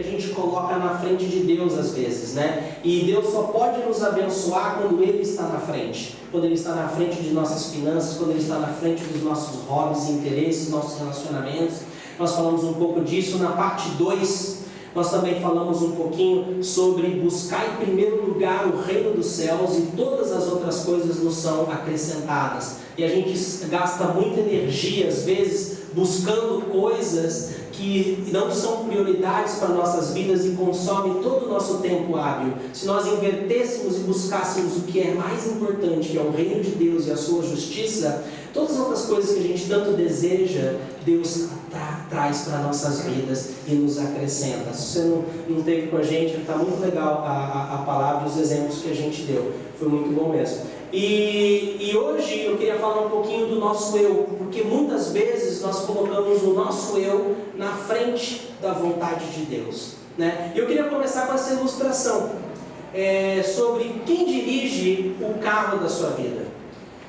que a gente coloca na frente de Deus às vezes, né? E Deus só pode nos abençoar quando Ele está na frente. Quando Ele está na frente de nossas finanças, quando Ele está na frente dos nossos hobbies, interesses, nossos relacionamentos. Nós falamos um pouco disso na parte 2. Nós também falamos um pouquinho sobre buscar em primeiro lugar o reino dos céus e todas as outras coisas nos são acrescentadas. E a gente gasta muita energia, às vezes, buscando coisas que não são prioridades para nossas vidas e consomem todo o nosso tempo hábil. Se nós invertêssemos e buscássemos o que é mais importante, que é o reino de Deus e a sua justiça, todas as outras coisas que a gente tanto deseja, Deus traz para nossas vidas e nos acrescenta. Se você não teve com a gente, está muito legal a palavra e os exemplos que a gente deu. Foi muito bom mesmo. E hoje eu queria falar um pouquinho do nosso eu, porque muitas vezes nós colocamos o nosso eu na frente da vontade de Deus, né? Eu queria começar com essa ilustração sobre quem dirige o carro da sua vida.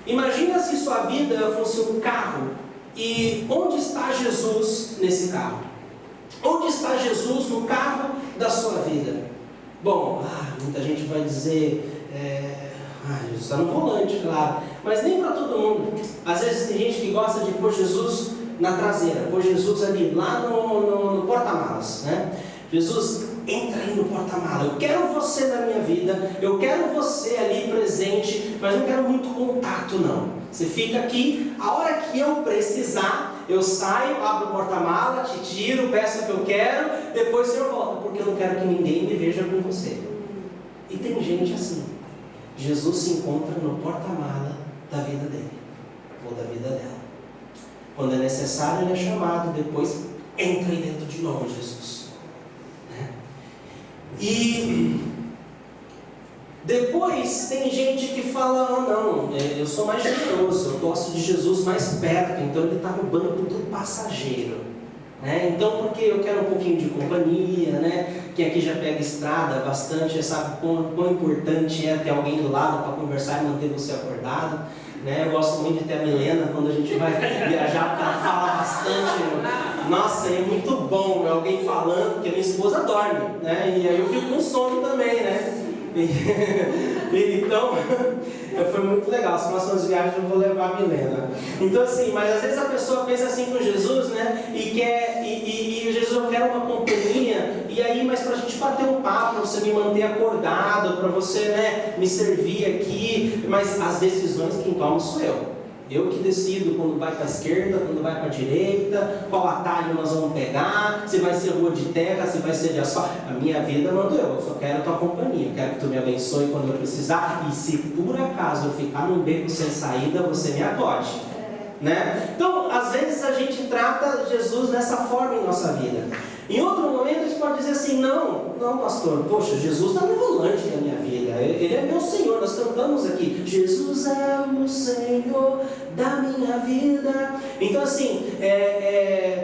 Imagina se sua vida fosse um carro e onde está Jesus nesse carro? Onde está Jesus no carro da sua vida? Bom, muita gente vai dizer... Jesus está no volante, claro, mas nem para todo mundo. Às vezes tem gente que gosta de pôr Jesus na traseira, pôr Jesus ali, lá no porta-malas, né? Jesus, entra aí no porta-malas, eu quero você na minha vida, eu quero você ali presente, mas não quero muito contato não. Você fica aqui, a hora que eu precisar, eu saio, abro o porta-malas, te tiro, peço o que eu quero, depois o Senhor volta, porque eu não quero que ninguém me veja com você. E tem gente assim. Jesus se encontra no porta-mala da vida dele, ou da vida dela. Quando é necessário, ele é chamado, depois entra aí dentro de novo, Jesus. Né? E depois tem gente que fala, não, eu sou mais generoso, eu gosto de Jesus mais perto, então ele está no banco do passageiro. Né? Então, porque eu quero um pouquinho de companhia, né? Quem aqui já pega estrada bastante, sabe quão importante é ter alguém do lado para conversar e manter você acordado, né? Eu gosto muito de ter a Milena quando a gente vai viajar, porque ela fala bastante. Nossa, é muito bom, alguém falando, porque minha esposa dorme, né? E aí eu fico com sono também, né? Então, foi muito legal. As próximas viagens eu vou levar a Milena. Então assim, mas às vezes a pessoa pensa assim com Jesus, né? E Jesus, eu quero uma companhia. E aí, mas pra gente bater um papo, pra você me manter acordado, pra você, né, me servir aqui. Mas as decisões quem toma sou eu. Eu que decido quando vai para a esquerda, quando vai para a direita, qual atalho nós vamos pegar, se vai ser rua de terra, se vai ser de asfalto. A minha vida mando eu só quero a tua companhia, eu quero que tu me abençoe quando eu precisar, e se por acaso eu ficar num beco sem saída, você me acorde. Né? Então, às vezes a gente trata Jesus dessa forma em nossa vida. Em outro momento a gente pode dizer assim, não pastor, poxa, Jesus está no volante da minha vida, Ele é meu Senhor, nós cantamos aqui, Jesus é o Senhor da minha vida. Então assim,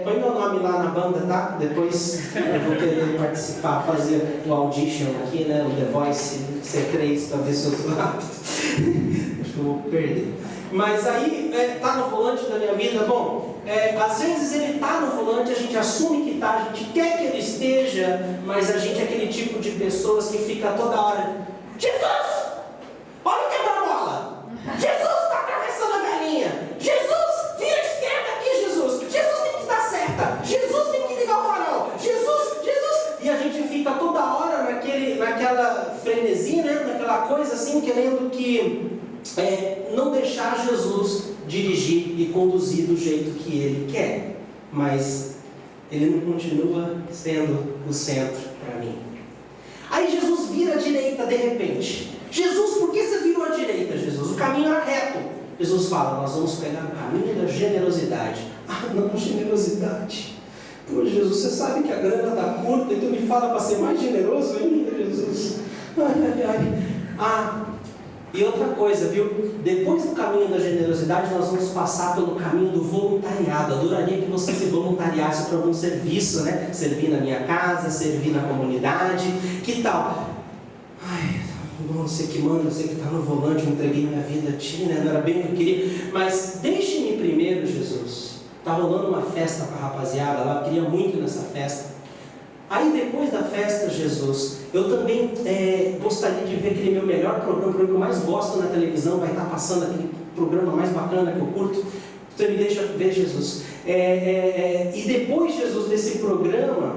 põe meu nome lá na banda, tá? Depois eu vou querer participar, fazer o audition aqui, né? O The Voice C3, para ver se eu sou rápido. Acho que eu vou perder. Mas aí, está no volante da minha vida? Bom, às vezes ele está no volante, a gente assume que está, a gente quer que ele esteja, mas a gente é aquele tipo de pessoas que fica toda hora, Jesus, olha o quebra-mola, Jesus está atravessando a velhinha, Jesus, vira a esquerda aqui, Jesus tem que dar seta, Jesus tem que ligar o farol, Jesus, e a gente fica toda hora naquela frenesia, né? Naquela coisa assim, querendo que não deixar Jesus dirigir e conduzir do jeito que Ele quer, mas Ele não continua sendo o centro para mim. Aí Jesus vira à direita de repente. Jesus, por que você virou à direita, Jesus? O caminho era reto. Jesus fala, nós vamos pegar o caminho da generosidade. Não, generosidade. Pô, Jesus, você sabe que a grana está curta e tu me fala para ser mais generoso ainda, Jesus. E outra coisa, viu? Depois do caminho da generosidade, nós vamos passar pelo caminho do voluntariado. Adoraria que você se voluntariasse para algum serviço, né? Servir na minha casa, servir na comunidade. Que tal? Não sei que manda, eu sei que está no volante, eu entreguei minha vida a ti, né? Não era bem o que eu queria. Mas deixe-me primeiro, Jesus. Está rolando uma festa com a rapaziada lá, eu queria muito nessa festa. Aí depois da festa, Jesus, eu também gostaria de ver aquele meu melhor programa, o programa que eu mais gosto na televisão, vai estar passando aquele programa mais bacana que eu curto. Você me deixa ver, Jesus. E depois, Jesus, desse programa,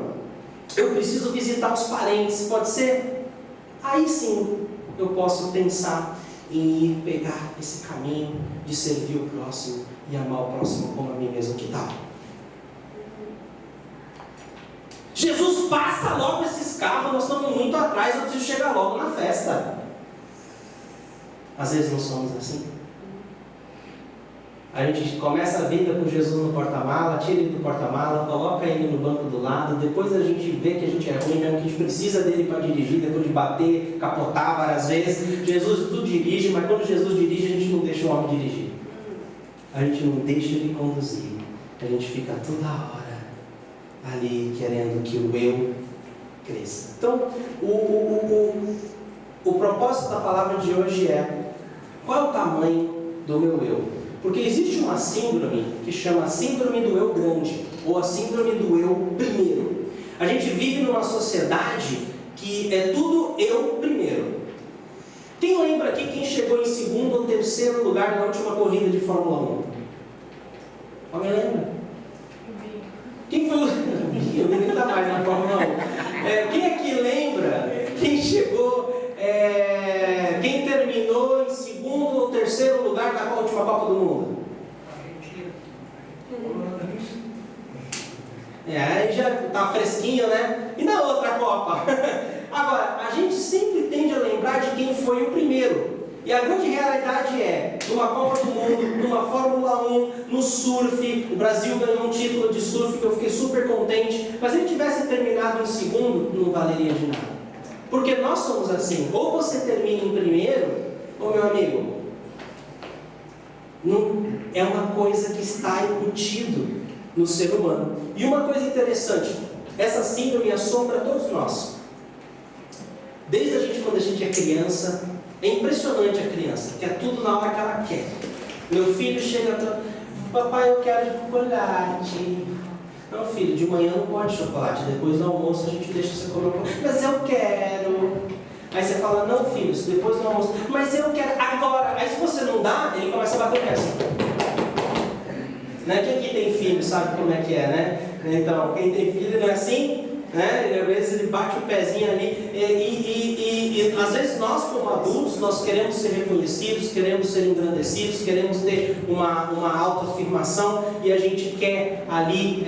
eu preciso visitar os parentes, pode ser? Aí sim, eu posso pensar em pegar esse caminho de servir o próximo e amar o próximo como a mim mesmo. Que tal? Jesus, passa logo esses carros, nós estamos muito atrás, eu preciso chegar logo na festa. Às vezes não somos assim. A gente começa a vida com Jesus no porta-mala, tira ele do porta-mala, coloca ele no banco do lado, depois a gente vê que a gente é ruim mesmo, que a gente precisa dele para dirigir, depois de bater, capotar várias vezes. Jesus tudo dirige, mas quando Jesus dirige, a gente não deixa o homem dirigir. A gente não deixa ele conduzir. A gente fica toda hora ali querendo que o eu cresça. Então, o propósito da palavra de hoje é: qual é o tamanho do meu eu? Porque existe uma síndrome que chama a síndrome do eu grande, ou a síndrome do eu primeiro. A gente vive numa sociedade que é tudo eu primeiro. Quem lembra aqui quem chegou em segundo ou terceiro lugar na última corrida de Fórmula 1? Alguém lembra? Quem foi o... Eu nem está mais na Fórmula 1. Quem aqui lembra quem chegou... quem terminou em segundo ou terceiro lugar na última Copa do Mundo? Aí já está fresquinho, né? E na outra Copa? Agora, a gente sempre tende a lembrar de quem foi o primeiro. E a grande realidade é, numa Copa do Mundo, numa Fórmula 1, no surf, o Brasil ganhou um título de surf que eu fiquei super contente, mas se ele tivesse terminado em segundo, não valeria de nada. Porque nós somos assim, ou você termina em primeiro, ou meu amigo, não, é uma coisa que está embutido no ser humano. E uma coisa interessante, essa síndrome assombra todos nós. Desde a gente, quando a gente é criança, é impressionante a criança, quer tudo na hora que ela quer. Meu filho chega todo, papai, eu quero chocolate. Não, filho, de manhã não pode chocolate, depois do almoço a gente deixa você comer um pouco. Mas eu quero. Aí você fala, não, filho, depois do almoço. Mas eu quero agora. Aí se você não dá, ele começa a bater o pé assim. Né? Quem aqui tem filho sabe como é que é, né? Então, quem tem filho não é assim? Né? Às vezes ele bate o pezinho ali. E às vezes nós, como adultos, nós queremos ser reconhecidos, queremos ser engrandecidos, queremos ter uma autoafirmação, e a gente quer ali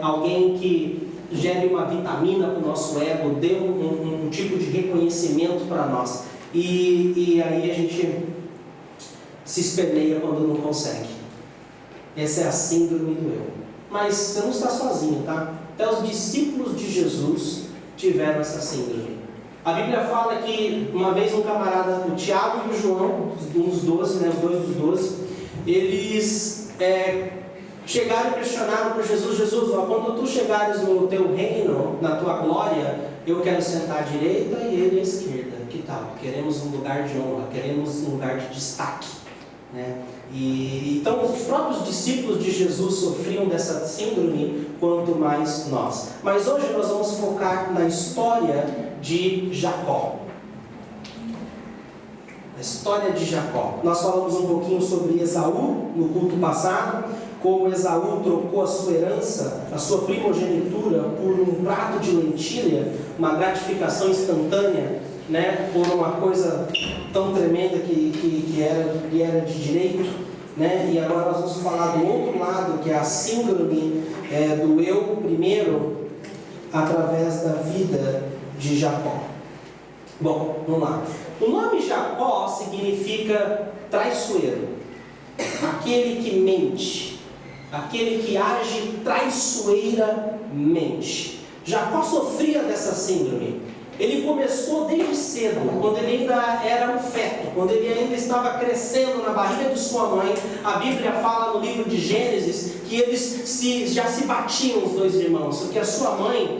alguém que gere uma vitamina para o nosso ego, dê um tipo de reconhecimento para nós. E aí a gente se esperneia quando não consegue. Essa é a síndrome do eu. Mas você não está sozinho, tá? Até os discípulos de Jesus tiveram essa síndrome. A Bíblia fala que uma vez um camarada, o Tiago e o João, um dos 12, né, os dois dos 12, eles chegaram e questionaram para Jesus: Jesus, ó, quando tu chegares no teu reino, na tua glória, eu quero sentar à direita e ele à esquerda. Que tal? Queremos um lugar de honra, queremos um lugar de destaque, né? Então os próprios discípulos de Jesus sofriam dessa síndrome, quanto mais nós. Mas hoje nós vamos focar na história de Jacó. A história de Jacó. Nós falamos um pouquinho sobre Esaú no culto passado, como Esaú trocou a sua herança, a sua primogenitura, por um prato de lentilha, uma gratificação instantânea, né, por uma coisa tão tremenda que era de direito, né? E agora nós vamos falar do outro lado, que é a síndrome do eu primeiro, através da vida de Jacó. Bom, vamos lá. O nome Jacó significa traiçoeiro, aquele que mente, aquele que age traiçoeiramente. Jacó sofria dessa síndrome. Ele começou desde cedo, quando ele ainda era um feto, quando ele ainda estava crescendo na barriga de sua mãe. A Bíblia fala no livro de Gênesis que eles já se batiam, os dois irmãos, porque a sua mãe,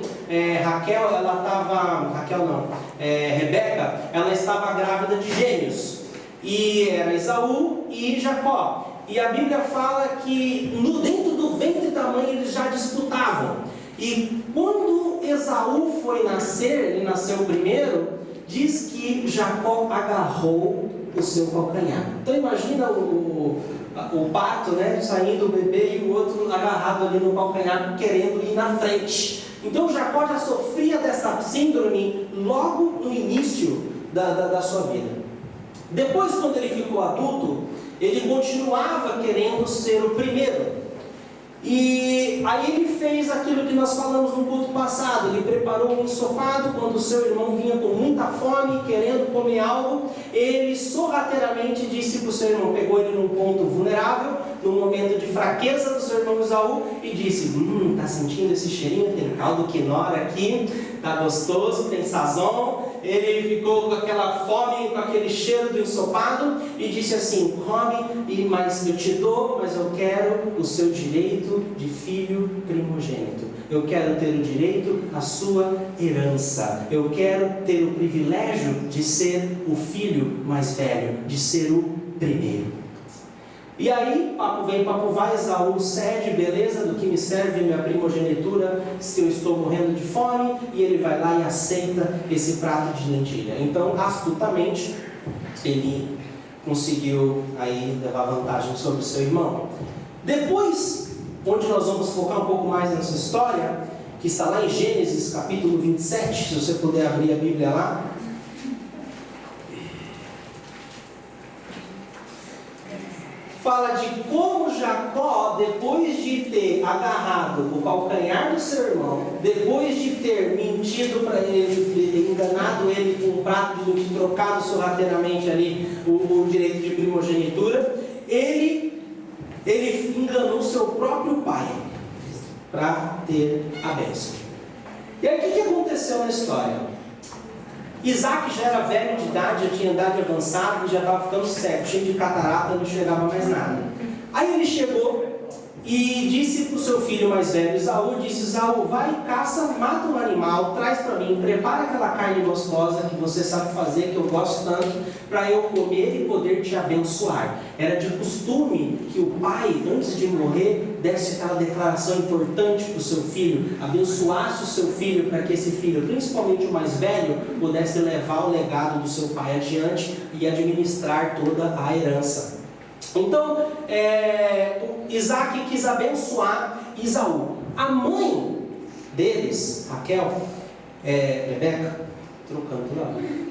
Rebeca, ela estava grávida de gêmeos, e era Esaú e Jacó. E a Bíblia fala que dentro do ventre da mãe eles já disputavam. E quando Esaú foi nascer, ele nasceu primeiro, diz que Jacó agarrou o seu calcanhar. Então imagina o parto, né, saindo o bebê e o outro agarrado ali no calcanhar, querendo ir na frente. Então Jacó já sofria dessa síndrome logo no início da sua vida. Depois, quando ele ficou adulto, ele continuava querendo ser o primeiro. E aí ele fez aquilo que nós falamos no culto passado. Ele preparou um ensopado. Quando o seu irmão vinha com muita fome, querendo comer algo, ele sorrateiramente disse para o seu irmão, pegou ele num ponto vulnerável, num momento de fraqueza do seu irmão Esaú, e disse: tá sentindo esse cheirinho? Tem caldo quinora aqui, tá gostoso, tem sazon. Ele ficou com aquela fome, com aquele cheiro do ensopado, e disse assim: come, mas eu te dou, mas eu quero o seu direito de filho primogênito. Eu quero ter o direito à sua herança. Eu quero ter o privilégio de ser o filho mais velho, de ser o primeiro. E aí, papo vem, papo vai, Esaú cede, beleza, do que me serve minha primogenitura, se eu estou morrendo de fome, e ele vai lá e aceita esse prato de lentilha. Então, astutamente, ele conseguiu aí levar vantagem sobre o seu irmão. Depois, onde nós vamos focar um pouco mais nessa história, que está lá em Gênesis capítulo 27, se você puder abrir a Bíblia lá. Fala de como Jacó, depois de ter agarrado o calcanhar do seu irmão, depois de ter mentido para ele, enganado ele com um prato de leite, trocado sorrateiramente ali o direito de primogenitura, ele enganou seu próprio pai para ter a bênção. E aí o que aconteceu na história? Isaac já era velho de idade, já tinha idade avançada e já estava ficando cego, cheio de catarata, não enxergava mais nada. Aí ele chegou e disse para o seu filho mais velho, Esaú, disse: Esaú, vai, caça, mata um animal, traz para mim, prepara aquela carne gostosa que você sabe fazer, que eu gosto tanto, para eu comer e poder te abençoar. Era de costume que o pai, antes de morrer, desse aquela declaração importante para o seu filho, abençoasse o seu filho, para que esse filho, principalmente o mais velho, pudesse levar o legado do seu pai adiante e administrar toda a herança. Então, Isaac quis abençoar Esaú. A mãe deles, Raquel, Rebeca,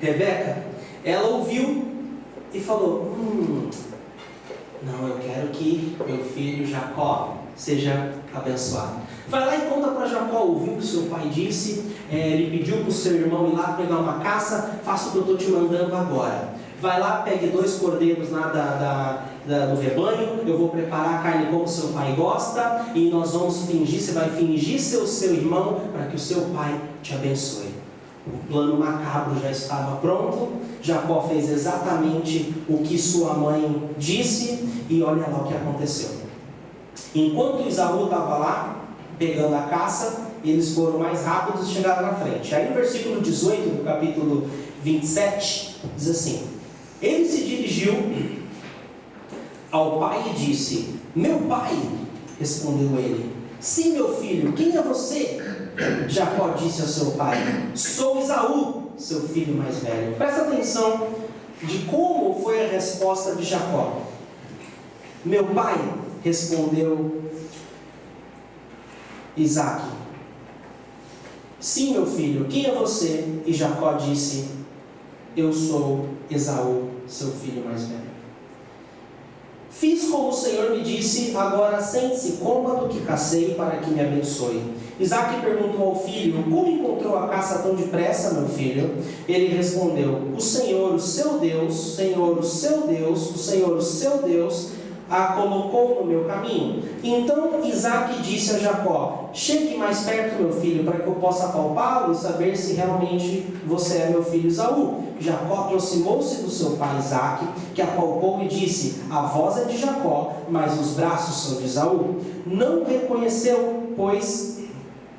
Rebeca, ela ouviu e falou: não, eu quero que meu filho Jacó seja abençoado. Vai lá e conta para Jacó, ouviu o que seu pai disse, ele pediu para o seu irmão ir lá pegar uma caça, faça o que eu estou te mandando agora. Vai lá, pegue 2 cordeiros lá do rebanho, eu vou preparar a carne como seu pai gosta, e nós vamos fingir, você vai fingir ser o seu irmão, para que o seu pai te abençoe. O plano macabro já estava pronto, Jacó fez exatamente o que sua mãe disse, e olha lá o que aconteceu. Enquanto Esaú estava lá, pegando a caça, eles foram mais rápidos e chegaram na frente. Aí no versículo 18 do capítulo 27, diz assim: ele se dirigiu ao pai e disse: meu pai, respondeu ele. Sim, meu filho, quem é você? Jacó disse ao seu pai: sou Esaú, seu filho mais velho. Presta atenção de como foi a resposta de Jacó. Meu pai, respondeu Isaac. Sim, meu filho, quem é você? E Jacó disse: eu sou Esaú, seu filho mais velho. Fiz como o Senhor me disse, agora sente-se, coma do que cacei, para que me abençoe. Isaac perguntou ao filho: como encontrou a caça tão depressa, meu filho? Ele respondeu: o Senhor, o seu Deus, Senhor, o seu Deus, o Senhor, o seu Deus, a colocou no meu caminho. Então Isaac disse a Jacó: chegue mais perto, meu filho, para que eu possa apalpá-lo e saber se realmente você é meu filho Esaú. Jacó aproximou-se do seu pai Isaac, que apalpou e disse: a voz é de Jacó, mas os braços são de Esaú. Não reconheceu, pois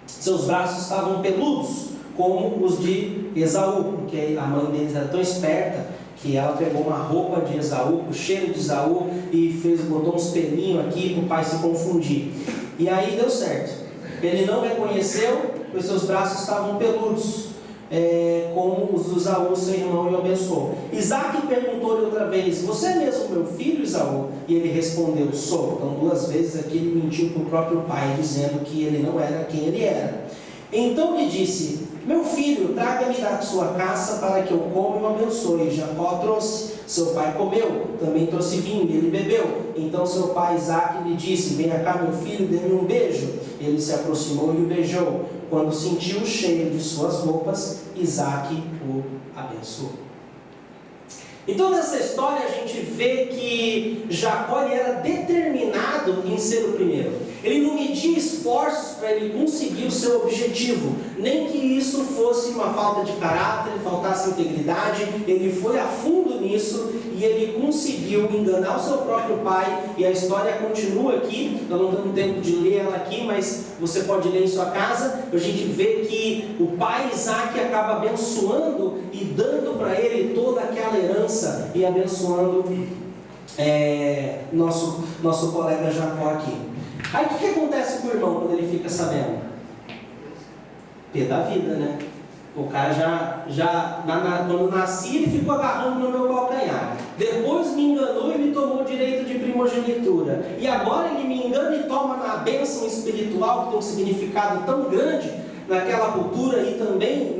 seus braços estavam peludos, como os de Esaú, porque a mãe deles era tão esperta que ela pegou uma roupa de Esaú, o cheiro de Esaú, e botou uns pelinhos aqui para o pai se confundir. E aí deu certo. Ele não reconheceu, pois seus braços estavam peludos, como os do Esaú, seu irmão, e o abençoou. Isaac perguntou-lhe outra vez: você é mesmo meu filho, Esaú? E ele respondeu: sou. Então 2 vezes aqui ele mentiu para o próprio pai, dizendo que ele não era quem ele era. Então lhe disse: meu filho, traga-me da sua caça para que eu coma e o abençoe. Jacó trouxe, seu pai comeu, também trouxe vinho e ele bebeu. Então seu pai Isaac lhe disse: venha cá, meu filho, dê-me um beijo. Ele se aproximou e o beijou. Quando sentiu o cheiro de suas roupas, Isaac o abençoou. Então nessa história a gente vê que Jacó era determinado em ser o primeiro. Ele não media esforços para ele conseguir o seu objetivo, nem que isso fosse uma falta de caráter, faltasse integridade. Ele foi a fundo nisso e ele conseguiu enganar o seu próprio pai. E a história continua aqui, eu não tenho tempo de ler ela aqui, mas você pode ler em sua casa. A gente vê que o pai Isaac acaba abençoando e dando para ele toda aquela herança e abençoando nosso colega Jacó aqui. Aí o que acontece com o irmão quando ele fica sabendo? Pé da vida, né? O cara quando nasci, ele ficou agarrando no meu calcanhar. Depois me enganou e me tomou o direito de primogenitura. E agora ele me engana e toma na bênção espiritual, que tem um significado tão grande naquela cultura e também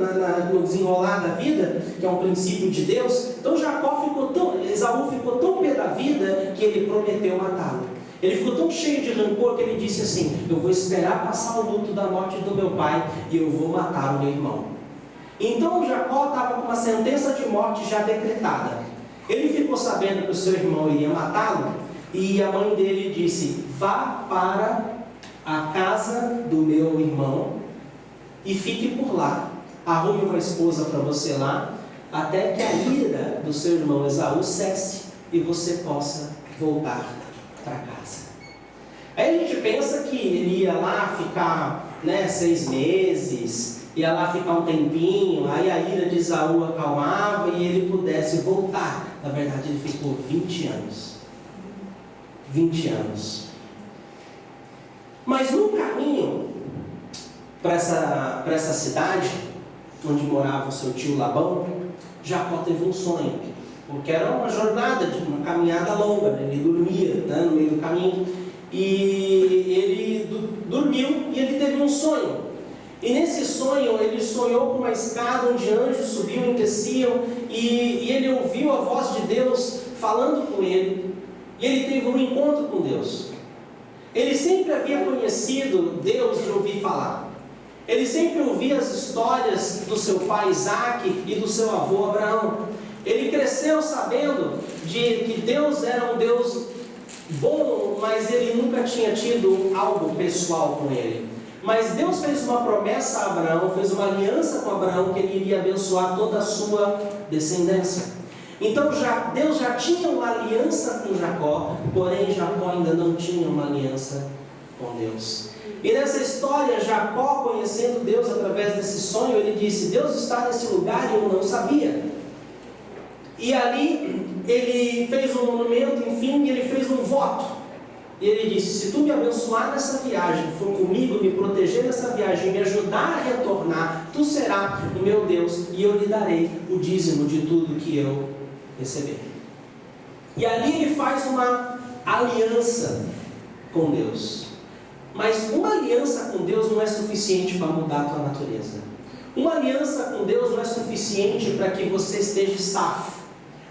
no desenrolar da vida, que é um princípio de Deus. Então Esaú ficou tão pé da vida que ele prometeu matá-lo. Ele ficou tão cheio de rancor que ele disse assim: eu vou esperar passar o luto da morte do meu pai e eu vou matar o meu irmão. Então Jacó estava com uma sentença de morte já decretada. Ele ficou sabendo que o seu irmão iria matá-lo, e a mãe dele disse: vá para a casa do meu irmão e fique por lá, arrume uma esposa para você lá, até que a ira do seu irmão Esaú cesse e você possa voltar para casa. Aí a gente pensa que ele ia lá ficar 6 meses, ia lá ficar um tempinho, aí a ira de Esaú acalmava e ele pudesse voltar. Na verdade ele ficou 20 anos. 20 anos. Mas no caminho para essa cidade, onde morava o seu tio Labão, Jacó teve um sonho, porque era uma jornada, uma caminhada longa, né? Ele dormia no meio do caminho, e ele dormiu e ele teve um sonho. E nesse sonho, ele sonhou com uma escada onde anjos subiam e desciam, e ele ouviu a voz de Deus falando com ele, e ele teve um encontro com Deus. Ele sempre havia conhecido Deus de ouvir falar. Ele sempre ouvia as histórias do seu pai Isaac e do seu avô Abraão. Ele cresceu sabendo de que Deus era um Deus bom, mas ele nunca tinha tido algo pessoal com ele. Mas Deus fez uma promessa a Abraão, fez uma aliança com Abraão, que ele iria abençoar toda a sua descendência. Então Deus já tinha uma aliança com Jacó, porém Jacó ainda não tinha uma aliança com Deus. E nessa história, Jacó, conhecendo Deus através desse sonho, ele disse: Deus está nesse lugar e eu não sabia. E ali ele fez um monumento, enfim, ele fez um voto. E ele disse: se tu me abençoar nessa viagem, for comigo, me proteger nessa viagem, me ajudar a retornar, tu serás o meu Deus, e eu lhe darei o dízimo de tudo que eu receber. E ali ele faz uma aliança com Deus. Mas uma aliança com Deus não é suficiente para mudar a tua natureza. Uma aliança com Deus não é suficiente para que você esteja safo.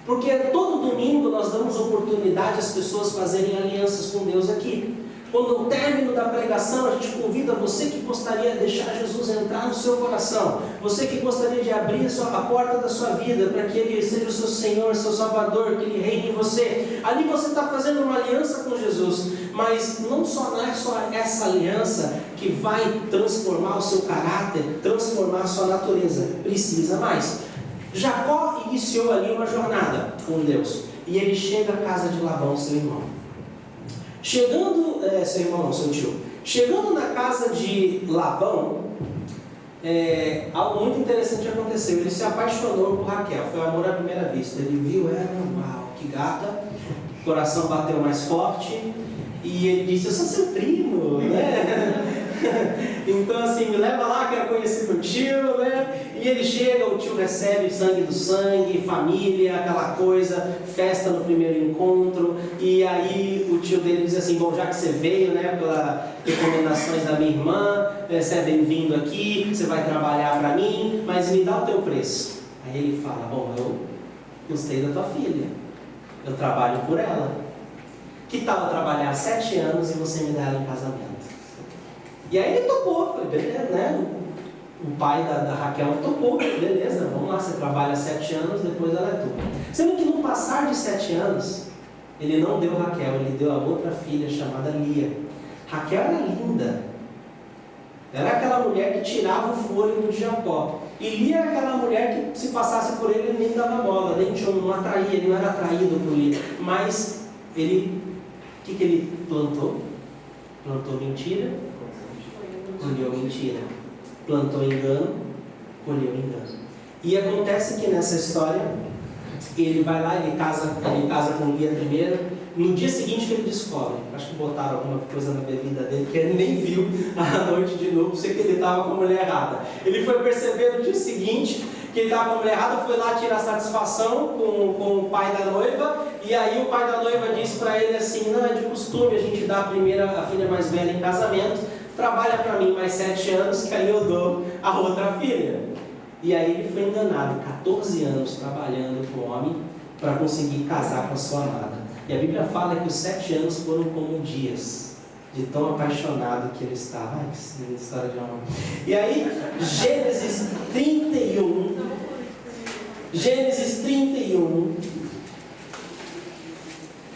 Porque todo domingo nós damos oportunidade às pessoas fazerem alianças com Deus aqui. Quando no término da pregação a gente convida você que gostaria de deixar Jesus entrar no seu coração, você que gostaria de abrir a porta da sua vida para que Ele seja o seu Senhor, seu Salvador, que Ele reine em você. Ali você está fazendo uma aliança com Jesus, mas não é só essa aliança que vai transformar o seu caráter, transformar a sua natureza, precisa mais. Jacó iniciou ali uma jornada com Deus, e ele chega à casa de Labão, seu irmão. Chegando na casa de Labão, algo muito interessante aconteceu. Ele se apaixonou por Raquel, foi amor à primeira vista. Ele viu ela, uau, que gata, o coração bateu mais forte, e ele disse: eu sou seu primo, né? Então assim, me leva lá, quero conhecer meu tio, né? E ele chega, o tio recebe sangue do sangue, família, aquela coisa, festa no primeiro encontro. E aí o tio dele diz assim: bom, já que você veio, né, pelas recomendações da minha irmã, você é bem-vindo aqui, você vai trabalhar para mim, mas me dá o teu preço. Aí ele fala: bom, eu gostei da tua filha, eu trabalho por ela. Que tal eu trabalhar 7 anos e você me dar ela em casamento? E aí ele topou, falei, beleza, né? O pai da Raquel topou, beleza, vamos lá, você trabalha 7 anos, depois ela é tua. Sendo que no passar de 7 anos, ele não deu Raquel, ele deu a outra filha chamada Lia. Raquel era linda, era aquela mulher que tirava o fôlego de Jacó. E Lia era aquela mulher que se passasse por ele nem dava bola, nem não atraía, ele não era atraído por Lia. Mas ele, o que ele plantou? Plantou mentira, colheu mentira. Plantou engano, colheu engano. E acontece que nessa história, ele vai lá, ele casa com Lia primeiro. No dia seguinte que ele descobre, acho que botaram alguma coisa na bebida dele que ele nem viu à noite de novo, sei que ele estava com a mulher errada. Ele foi perceber no dia seguinte que ele estava com a mulher errada, foi lá tirar satisfação com o pai da noiva, e aí o pai da noiva disse para ele assim: não, é de costume a gente dar a filha mais velha em casamento, trabalha para mim mais 7 anos, que aí eu dou a outra filha. E aí ele foi enganado, 14 anos trabalhando com o homem para conseguir casar com a sua amada. E a Bíblia fala que os 7 anos foram como dias, de tão apaixonado que ele estava. Ai, que linda história de amor. E aí, Gênesis 31,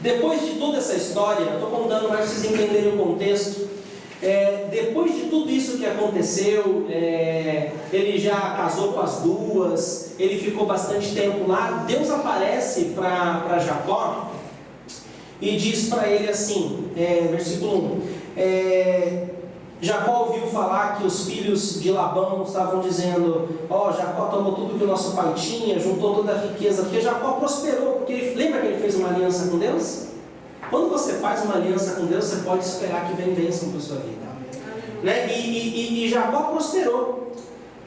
depois de toda essa história, eu estou contando mais para vocês entenderem o contexto. Depois de tudo isso que aconteceu, ele já casou com as duas, ele ficou bastante tempo lá. Deus aparece para Jacó e diz para ele assim, versículo 1, Jacó ouviu falar que os filhos de Labão estavam dizendo: Jacó tomou tudo que o nosso pai tinha, juntou toda a riqueza, porque Jacó prosperou, porque lembra que ele fez uma aliança com Deus? Quando você faz uma aliança com Deus, você pode esperar que venha bênção para a sua vida, né? E Jacó prosperou,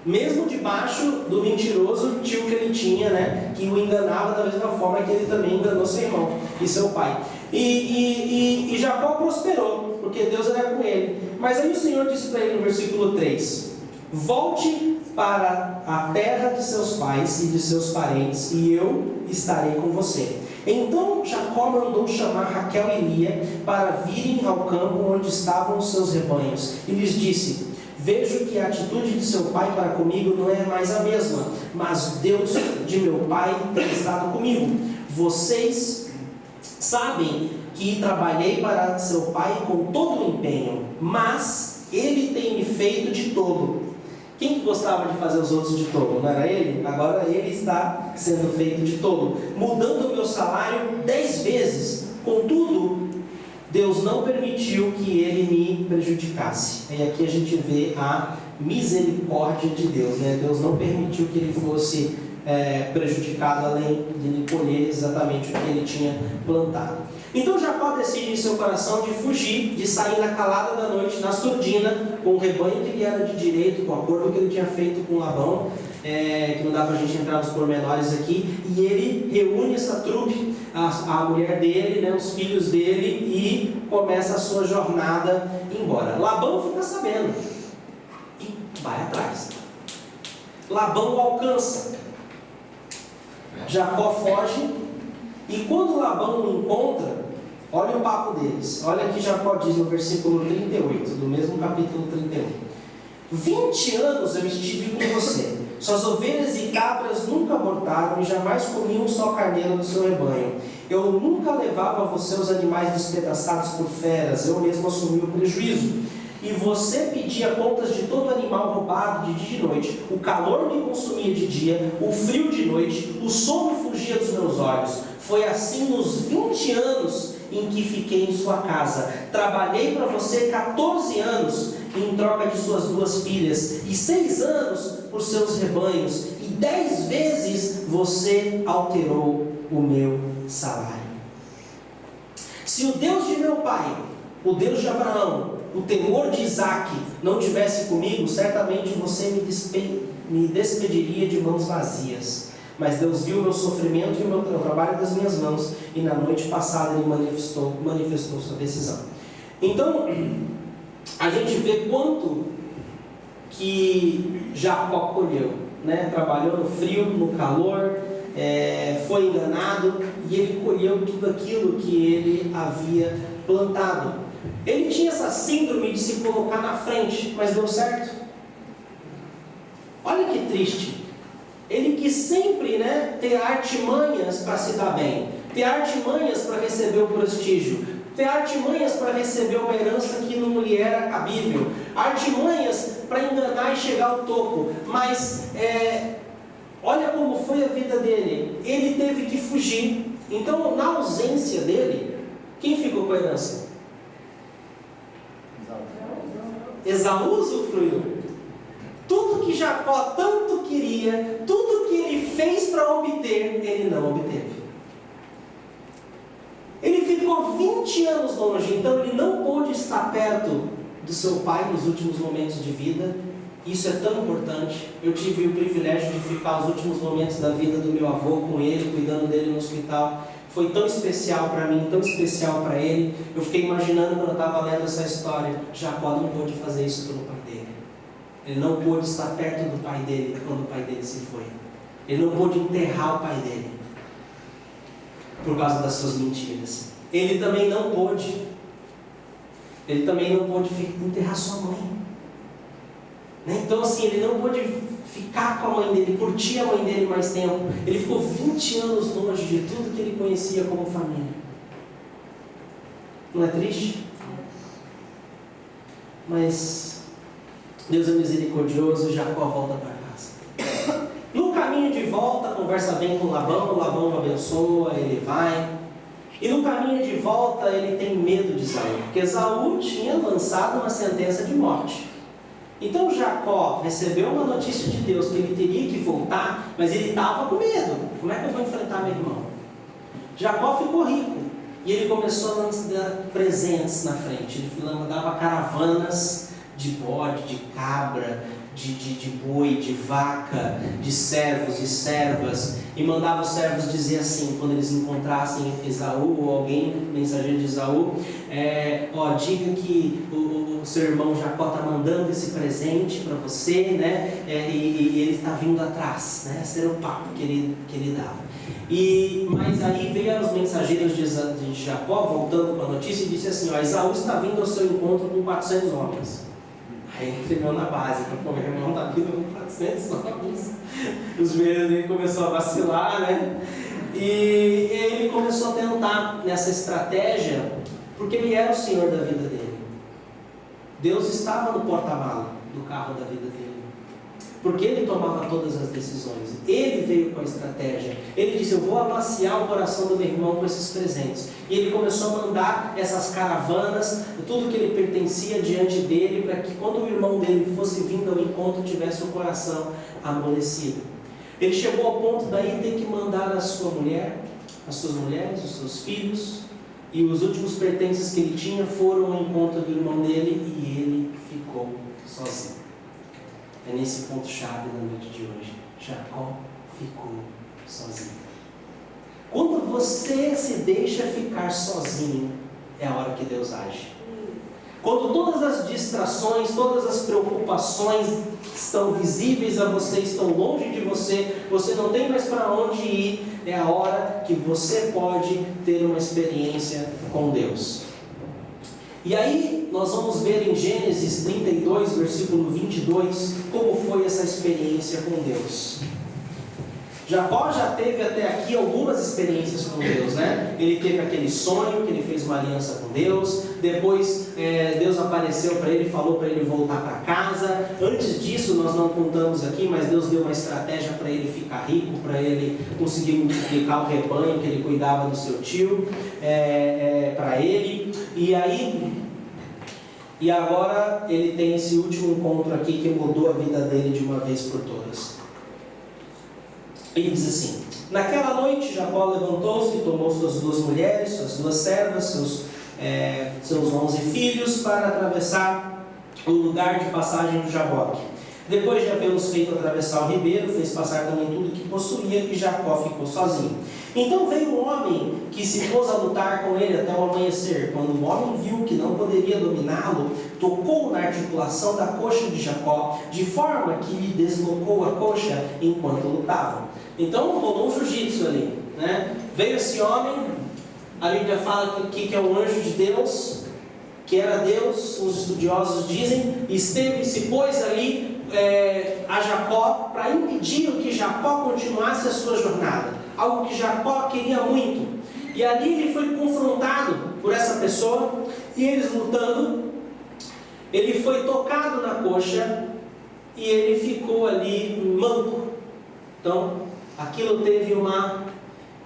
mesmo debaixo do mentiroso tio que ele tinha, né? Que o enganava da mesma forma que ele também enganou seu irmão e seu pai. E Jacó prosperou, porque Deus era com ele. Mas aí o Senhor disse para ele no versículo 3: volte para a terra de seus pais e de seus parentes, e eu estarei com você. Então Jacó mandou chamar Raquel e Lia para virem ao campo onde estavam os seus rebanhos, e lhes disse: vejo que a atitude de seu pai para comigo não é mais a mesma, mas Deus de meu pai tem estado comigo. Vocês sabem que trabalhei para seu pai com todo o empenho, mas ele tem me feito de tolo. Quem que gostava de fazer os outros de tolo? Não era ele? Agora ele está sendo feito de tolo, mudando o meu salário 10 vezes. Contudo, Deus não permitiu que ele me prejudicasse. E aqui a gente vê a misericórdia de Deus, né? Deus não permitiu que ele fosse prejudicado, além de ele colher exatamente o que ele tinha plantado. Então Jacó decide em seu coração de fugir, de sair na calada da noite, na surdina, com o rebanho que lhe era de direito, com o acordo que ele tinha feito com Labão, que não dá para a gente entrar nos pormenores aqui. E ele reúne essa trupe, a mulher dele, né, os filhos dele, e começa a sua jornada embora. Labão fica sabendo e vai atrás. Labão o alcança. Jacó foge, e quando Labão o encontra, olha o papo deles. Olha que Jacó diz no versículo 38, do mesmo capítulo 31. 20 anos eu estive com você, suas ovelhas e cabras nunca abortaram e jamais comi um só carneiro do seu rebanho. Eu nunca levava a você os animais despedaçados por feras, eu mesmo assumi o prejuízo. E você pedia contas de todo animal roubado de dia e de noite. O calor me consumia de dia, o frio de noite, o sono fugia dos meus olhos. Foi assim nos 20 anos em que fiquei em sua casa. Trabalhei para você 14 anos em troca de suas 2 filhas, e 6 anos por seus rebanhos, e 10 vezes você alterou o meu salário. Se o Deus de meu pai, o Deus de Abraão, o temor de Isaac não tivesse comigo, certamente você me despediria de mãos vazias. Mas Deus viu o meu sofrimento e o trabalho das minhas mãos, e na noite passada Ele manifestou sua decisão. Então, a gente vê quanto que Jacó colheu, né? Trabalhou no frio, no calor, foi enganado, e ele colheu tudo aquilo que ele havia plantado. Ele tinha essa síndrome de se colocar na frente, mas deu certo. Olha que triste. Ele quis sempre, né, ter artimanhas para se dar bem, ter artimanhas para receber o prestígio, ter artimanhas para receber uma herança que não lhe era cabível, artimanhas para enganar e chegar ao topo. Mas olha como foi a vida dele. Ele teve que fugir. Então, na ausência dele, quem ficou com a herança? Esaú usufruiu. Tudo que Jacó tanto queria, tudo que ele fez para obter, ele não obteve. Ele ficou 20 anos longe, então ele não pôde estar perto do seu pai nos últimos momentos de vida. Isso é tão importante. Eu tive o privilégio de ficar os últimos momentos da vida do meu avô com ele, cuidando dele no hospital. Foi tão especial para mim, tão especial para ele. Eu fiquei imaginando quando eu estava lendo essa história, Jacó não pôde fazer isso pelo pai dele. Ele não pôde estar perto do pai dele quando o pai dele se foi. Ele não pôde enterrar o pai dele por causa das suas mentiras. Ele também não pôde enterrar sua mãe. Então assim, ele não pôde ficar com a mãe dele, curtir a mãe dele mais tempo. Ele ficou 20 anos longe de tudo que ele conhecia como família. Não é triste? Mas Deus é misericordioso e Jacó volta para casa. No caminho de volta, a conversa vem com Labão, Labão o abençoa, ele vai. E no caminho de volta ele tem medo de Esaú, porque Esaú tinha lançado uma sentença de morte. Então Jacó recebeu uma notícia de Deus que ele teria que voltar, mas ele estava com medo. Como é que eu vou enfrentar meu irmão? Jacó ficou rico e ele começou a dar presentes na frente. Ele mandava caravanas de bode, de cabra, de boi, de vaca, de servos e servas, e mandava os servos dizer assim, quando eles encontrassem Esaú ou alguém, mensageiro de Esaú, diga que o seu irmão Jacó está mandando esse presente para você, né? E ele está vindo atrás, né? Esse era o papo que ele dava. Mas aí veio os mensageiros de Jacó, voltando com a notícia, e disse assim, Esaú está vindo ao seu encontro com 400 homens. Aí ele tremeu na base, meu irmão está vindo com 400 homens. Os joelhos dele começou a vacilar, né? E ele começou a tentar nessa estratégia, porque ele era o senhor da vida dele. Deus estava no porta-mala do carro da vida dele, porque ele tomava todas as decisões. Ele veio com a estratégia. Ele disse, eu vou amaciar o coração do meu irmão com esses presentes. E ele começou a mandar essas caravanas, tudo que ele pertencia diante dele, para que quando o irmão dele fosse vindo ao encontro, tivesse o coração amolecido. Ele chegou ao ponto daí de ter que mandar a sua mulher, as suas mulheres, os seus filhos, e os últimos pertences que ele tinha foram ao encontro do irmão dele, e ele ficou sozinho. É nesse ponto-chave da noite de hoje. Jacó ficou sozinho. Quando você se deixa ficar sozinho, é a hora que Deus age. Quando todas as distrações, todas as preocupações que estão visíveis a você, estão longe de você, você não tem mais para onde ir, é a hora que você pode ter uma experiência com Deus. E aí nós vamos ver em Gênesis 32, versículo 22, como foi essa experiência com Deus. Jacó já teve até aqui algumas experiências com Deus, né? Ele teve aquele sonho, que ele fez uma aliança com Deus. Depois Deus apareceu para ele e falou para ele voltar para casa. Antes disso, nós não contamos aqui, mas Deus deu uma estratégia para ele ficar rico, para ele conseguir multiplicar o rebanho que ele cuidava do seu tio, para ele. E agora ele tem esse último encontro aqui que mudou a vida dele de uma vez por todas. Ele diz assim: naquela noite Jacó levantou-se e tomou suas duas mulheres, suas duas servas, seus seus 11 filhos para atravessar o lugar de passagem do Jaboque. Depois de havê-los feito atravessar o ribeiro, fez passar também tudo que possuía, e Jacó ficou sozinho. Então veio um homem que se pôs a lutar com ele até o amanhecer. Quando o homem viu que não poderia dominá-lo, tocou na articulação da coxa de Jacó, de forma que lhe deslocou a coxa enquanto lutavam. Então rolou um jiu-jitsu ali, né? Veio esse homem, a Bíblia fala que é um anjo de Deus, que era Deus, os estudiosos dizem, esteve e se pôs ali a Jacó para impedir que Jacó continuasse a sua jornada, algo que Jacó queria muito. E ali ele foi confrontado por essa pessoa, e eles lutando, ele foi tocado na coxa e ele ficou ali manco. Então aquilo teve uma...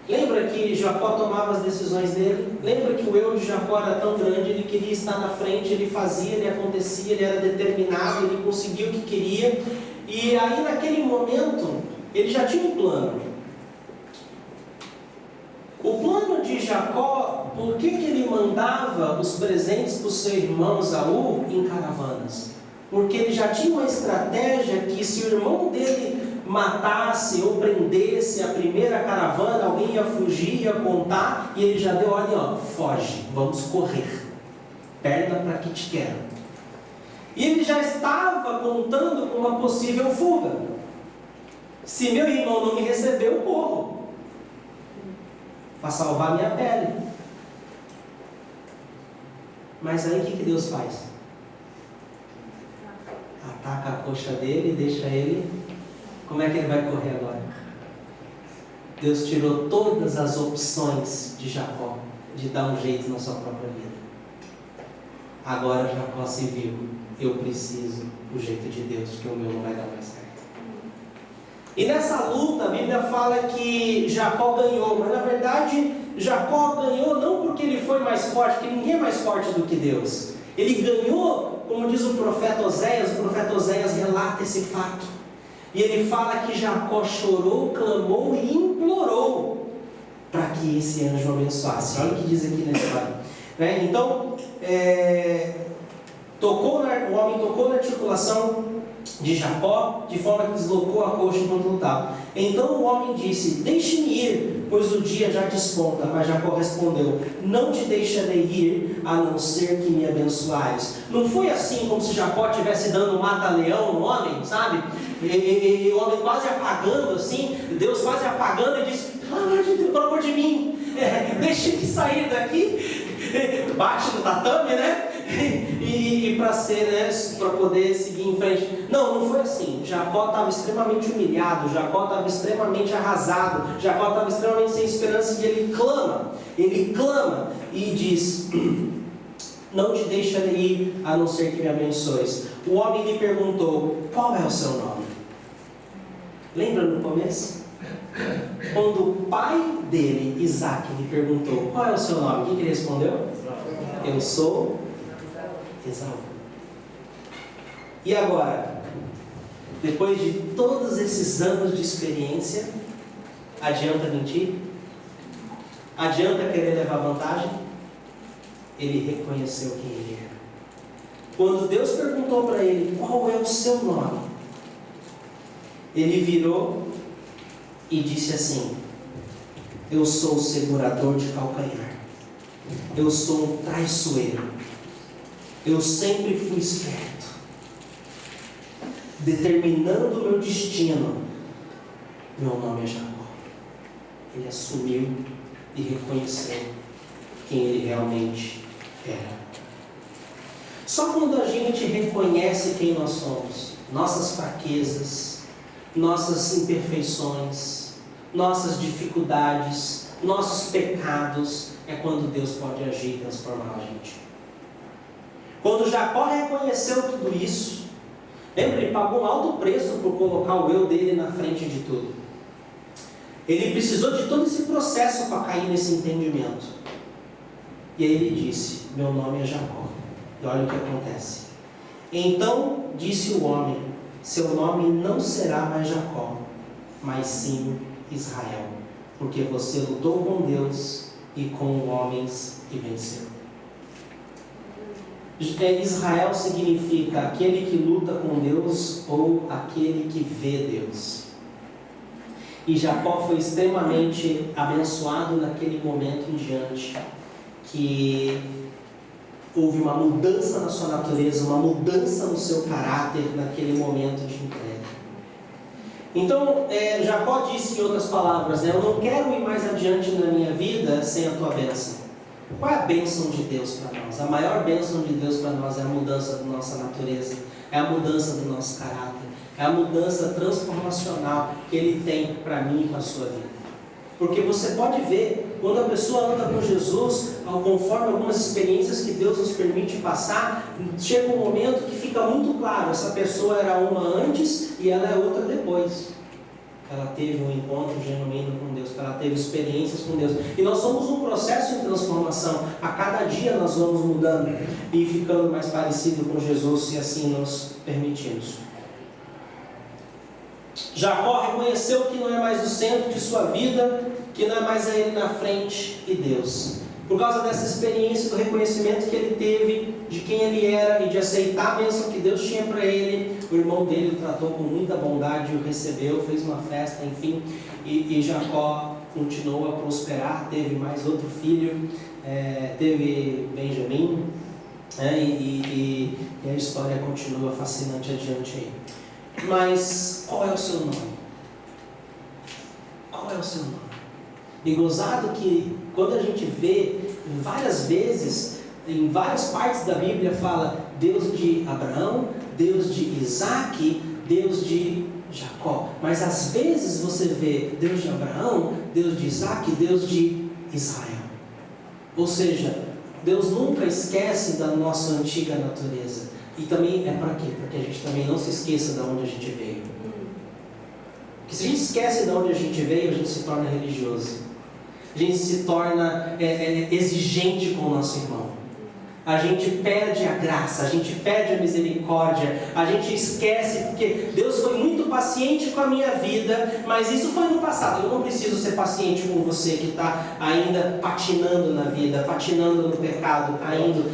Lembra que Jacó tomava as decisões dele? Lembra que o eu de Jacó era tão grande, ele queria estar na frente, ele fazia, ele acontecia, ele era determinado, ele conseguia o que queria. E aí naquele momento, ele já tinha um plano. O plano de Jacó, por que ele mandava os presentes para o seu irmão Esaú em caravanas? Porque ele já tinha uma estratégia que se o irmão dele matasse ou prendesse a primeira caravana, alguém ia fugir, ia contar, e ele já deu ordem, foge, vamos correr, perna para que te quero. E ele já estava contando com uma possível fuga. Se meu irmão não me receber, eu corro, para salvar minha pele. Mas aí o que Deus faz? Ataca a coxa dele e deixa ele... Como é que ele vai correr agora? Deus tirou todas as opções de Jacó de dar um jeito na sua própria vida. Agora Jacó se viu: eu preciso do jeito de Deus, porque o meu não vai dar mais certo. E nessa luta a Bíblia fala que Jacó ganhou, mas na verdade Jacó ganhou não porque ele foi mais forte, porque ninguém é mais forte do que Deus. Ele ganhou, como diz o profeta Oséias relata esse fato. E ele fala que Jacó chorou, clamou e implorou para que esse anjo abençoasse. Olha o que diz aqui na história. Então, o homem tocou na articulação de Jacó, de forma que deslocou a coxa enquanto lutava. Então o homem disse: deixe-me ir, pois o dia já desponta. Mas Jacó respondeu: não te deixarei ir, a não ser que me abençoares. Não foi assim como se Jacó estivesse dando um mata-leão no homem, sabe? E o homem quase apagando assim, Deus quase apagando, e disse: pelo amor de mim, deixe-me sair daqui. Bate no tatame, né? E para poder seguir em frente. Não foi assim. Jacó estava extremamente humilhado, Jacó estava extremamente arrasado, Jacó estava extremamente sem esperança, e ele clama e diz: não te deixarei ir, a não ser que me abençoes. O homem lhe perguntou: qual é o seu nome? Lembra no começo? Quando o pai dele, Isaac, lhe perguntou: qual é o seu nome? O que ele respondeu? Eu sou Esaú. E agora, depois de todos esses anos de experiência, adianta mentir? Adianta querer levar vantagem? Ele reconheceu quem ele era. Quando Deus perguntou para ele: qual é o seu nome? Ele virou e disse assim: eu sou o segurador de calcanhar, eu sou um traiçoeiro, eu sempre fui esperto, determinando o meu destino. Meu nome é Jacó. Ele assumiu e reconheceu quem ele realmente era. Só quando a gente reconhece quem nós somos, nossas fraquezas, nossas imperfeições, nossas dificuldades, nossos pecados, é quando Deus pode agir e transformar a gente. Quando Jacó reconheceu tudo isso, lembra, ele pagou um alto preço por colocar o eu dele na frente de tudo. Ele precisou de todo esse processo para cair nesse entendimento. E aí ele disse: meu nome é Jacó. E olha o que acontece. Então disse o homem: seu nome não será mais Jacó, mas sim Israel, porque você lutou com Deus e com homens e venceu. Israel significa aquele que luta com Deus ou aquele que vê Deus. E Jacó foi extremamente abençoado naquele momento em diante, que houve uma mudança na sua natureza, uma mudança no seu caráter naquele momento de entrega. Então, Jacó disse em outras palavras, eu não quero ir mais adiante na minha vida sem a tua bênção. Qual é a bênção de Deus para nós? A maior bênção de Deus para nós é a mudança da nossa natureza, é a mudança do nosso caráter, é a mudança transformacional que Ele tem para mim e para a sua vida. Porque você pode ver, quando a pessoa anda com Jesus, conforme algumas experiências que Deus nos permite passar, chega um momento que fica muito claro, essa pessoa era uma antes e ela é outra depois. Ela teve um encontro genuíno com Deus, ela teve experiências com Deus. E nós somos um processo de transformação. A cada dia nós vamos mudando e ficando mais parecido com Jesus, se assim nos permitirmos. Jacó reconheceu que não é mais o centro de sua vida, que não é mais a ele na frente e Deus. Por causa dessa experiência, do reconhecimento que ele teve de quem ele era e de aceitar a bênção que Deus tinha para ele, o irmão dele o tratou com muita bondade, o recebeu, fez uma festa, enfim, e Jacó continuou a prosperar, teve mais outro filho, teve Benjamim, e a história continua fascinante adiante aí. Mas qual é o seu nome? Qual é o seu nome? E gozado que quando a gente vê várias vezes, em várias partes da Bíblia fala Deus de Abraão, Deus de Isaac, Deus de Jacó. Mas às vezes você vê Deus de Abraão, Deus de Isaac, Deus de Israel. Ou seja, Deus nunca esquece da nossa antiga natureza. E também é para quê? Para que a gente também não se esqueça de onde a gente veio. Porque se a gente esquece de onde a gente veio, a gente se torna religioso. A gente se torna exigente com o nosso irmão. A gente perde a graça, a gente perde a misericórdia, a gente esquece, porque Deus foi muito paciente com a minha vida, mas isso foi no passado. Eu não preciso ser paciente com você que está ainda patinando na vida, patinando no pecado, caindo.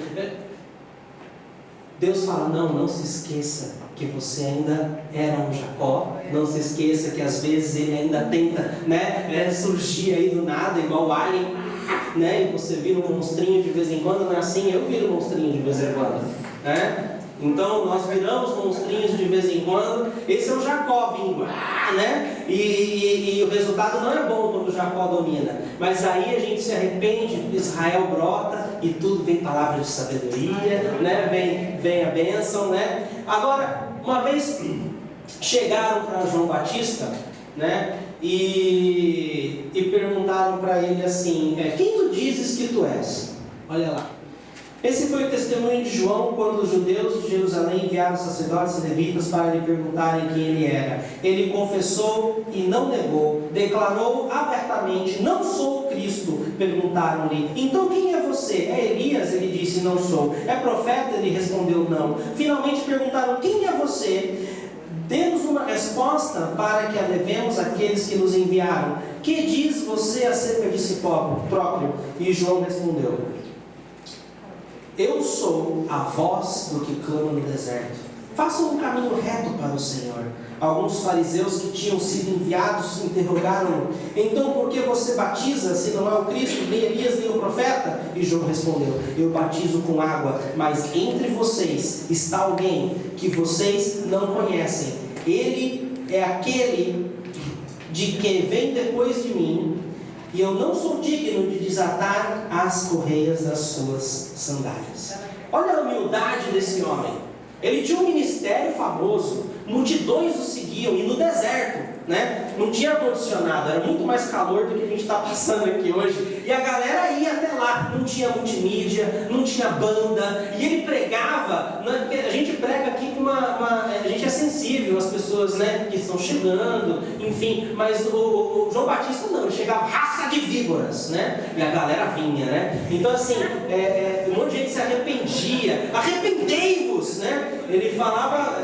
Deus fala, não se esqueça que você ainda era um Jacó, não se esqueça que às vezes ele ainda tenta surgir aí do nada, igual o Alien, e você vira um monstrinho de vez em quando, não é assim? Eu viro um monstrinho de vez em quando, Então nós viramos monstrinhos de vez em quando. Esse é o Jacó vindo, e o resultado não é bom quando o Jacó domina, mas aí a gente se arrepende, Israel brota e tudo vem palavra de sabedoria, vem a bênção, Agora, uma vez chegaram para João Batista, e perguntaram para ele assim, quem tu dizes que tu és? Olha lá. Esse foi o testemunho de João quando os judeus de Jerusalém enviaram sacerdotes e levitas para lhe perguntarem quem ele era. Ele confessou e não negou, declarou abertamente, não sou o Cristo. Perguntaram-lhe, então quem é você? É Elias? Ele disse, não sou. É profeta? Ele respondeu, não. Finalmente perguntaram, quem é você? Dê-nos uma resposta para que a levemos àqueles que nos enviaram. Que diz você acerca de si próprio? E João respondeu, eu sou a voz do que clama no deserto. Façam um caminho reto para o Senhor. Alguns fariseus que tinham sido enviados interrogaram-no, então por que você batiza se não é o Cristo, nem Elias, nem o profeta? E João respondeu, eu batizo com água, mas entre vocês está alguém que vocês não conhecem. Ele é aquele de que vem depois de mim, e eu não sou digno de desatar as correias das suas sandálias. Olha a humildade desse homem. Ele tinha um ministério famoso, multidões o seguiam, e no deserto, não tinha ar-condicionado, era muito mais calor do que a gente está passando aqui hoje, e a galera ia até lá, não tinha multimídia, não tinha banda, e ele pregava, porque a gente prega aqui com a gente é sensível às pessoas que estão chegando, enfim, mas o João Batista não, ele chegava raça de víboras, e a galera vinha, então assim, um monte de gente se arrependia, arrependei-vos, ele falava,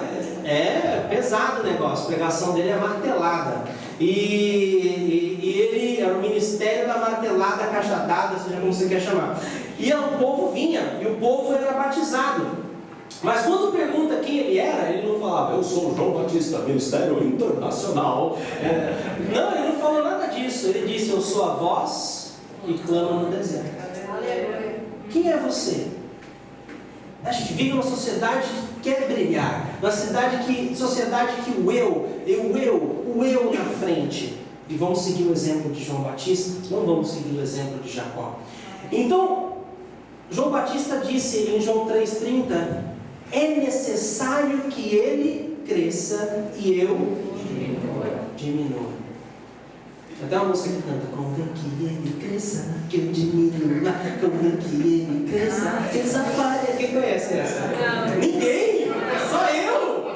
pesado o negócio, a pregação dele é martelada, e ele era o ministério da martelada, cajadada, seja como você quer chamar, E o povo vinha, e o povo era batizado. Mas quando pergunta quem ele era, ele não falava, eu sou o João Batista, Ministério Internacional. Não, ele não falou nada disso. Ele disse, eu sou a voz que clama no deserto. Quem é você? A gente vive numa sociedade que quer brilhar, uma sociedade que o eu na frente. E vamos seguir o exemplo de João Batista, não vamos seguir o exemplo de Jacó. Então, João Batista disse em João 3,30, é necessário que ele cresça e eu diminua. Até uma música que canta, convém que ele cresça, que eu diminua, convém que ele cresça, desapareça. Quem conhece essa? Não. Ninguém! Só eu!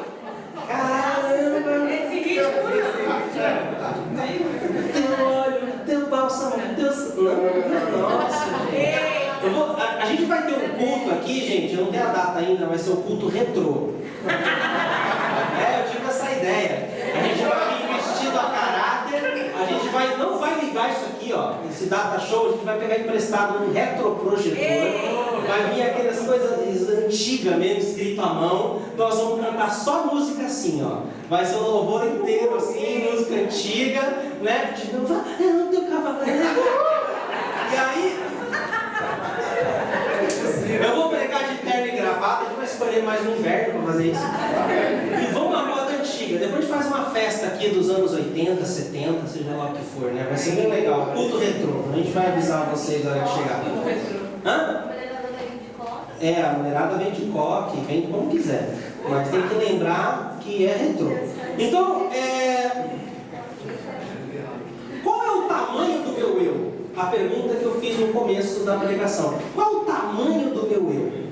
Caramba! Esse ritmo teu olho, teu bálsamo, Deus. Nossa! A gente vai ter um culto aqui, gente, eu não tenho a data ainda, vai ser o culto retrô. Eu tive essa ideia. A gente vai vir vestido a caráter, a gente não vai ligar isso aqui, ó, esse data show, a gente vai pegar emprestado um retroprojetor, vai vir aquelas coisas antigas mesmo, escrito à mão, nós vamos cantar só música assim, ó, vai ser um louvor inteiro assim, música antiga, né, de novo, eu não tenho cavaleiro, e aí, eu vou pregar de terno e gravata, a gente vai escolher mais um inverno para fazer isso. E vamos à moda antiga. Depois a gente faz uma festa aqui dos anos 80, 70, seja lá o que for, né? Vai ser bem legal. Culto retrô. A gente vai avisar vocês na hora que chegar. Hã? A mulherada vem de coque, vem como quiser. Mas tem que lembrar que é retrô. Então, qual é o tamanho do meu eu? A pergunta que eu fiz no começo da pregação. Qual o tamanho do meu eu?